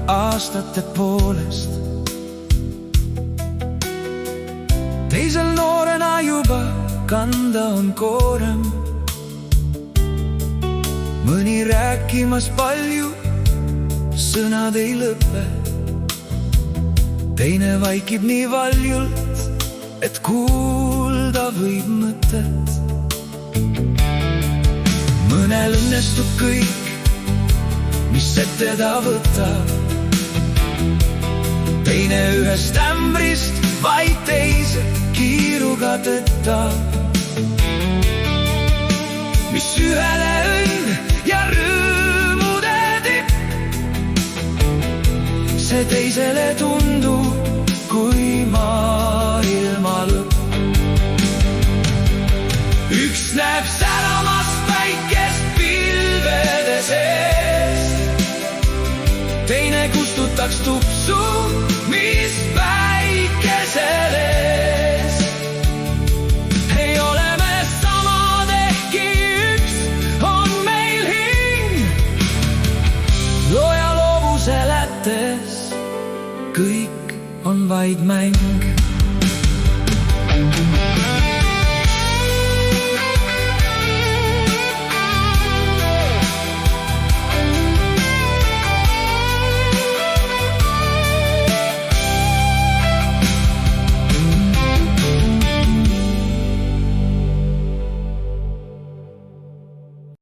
aastate poolest. Teisel noorena juba kanda on koorem, mõni rääkimas palju, sõnad ei lõpe. Teine vaikib nii valjult, et kuulda võib mõtet. Mõnel õnnestub kõik, mis ette ta võtab. Teine ühest ämbrist vaid teise kiiruga tõttab. Mis ühele õnn ja rõõmude tipp, see teisele tundub kui maailma lõpp. Üks näeb säramast päikest pilvede sees, teine kustutaks tupsu, mis päikesel ees. Ei ole me samad, ehkki üks on meil hing. Loo ja loovuse lätes kõik on vaid mäng.